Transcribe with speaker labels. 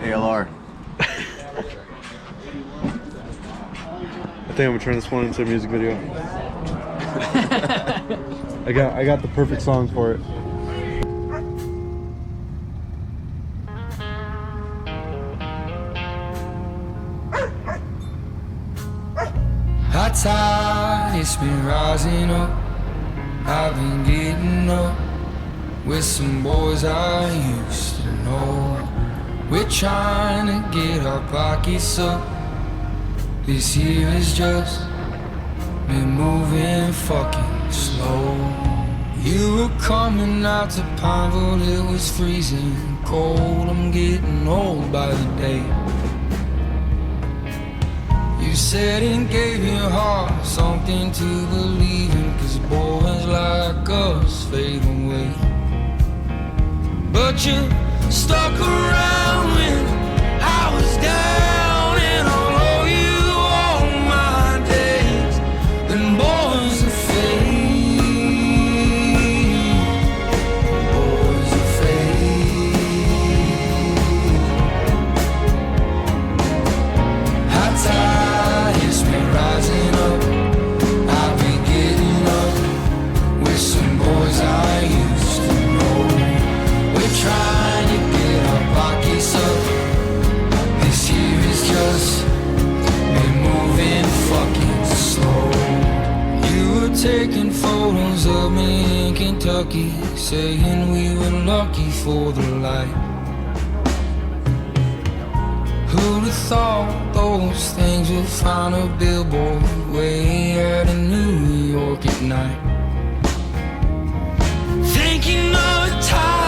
Speaker 1: ALR.
Speaker 2: I think I'm gonna turn this one into a music video. I got the perfect song for it.
Speaker 3: High tide, it's been rising up. I've been getting up with some boys I used to know. We're trying to get our pockets up. This year has just been moving fucking slow. You were coming out to Pineville, it was freezing cold. I'm getting old by the day. You said it gave your heart something to believe in, 'cause boys like us fade away. But you stuck around when I was down, and I'll owe you all my days. And boys are fade, boys are fade. High tide, it's been rising up. I've been getting up with some boys I used to know. We're trying to get our pockets up. This year is just been moving fucking slow. You were taking photos of me in Kentucky, saying we were lucky for the light. Who'd have thought those things would find a billboard way out in New York at night? Thinking of the time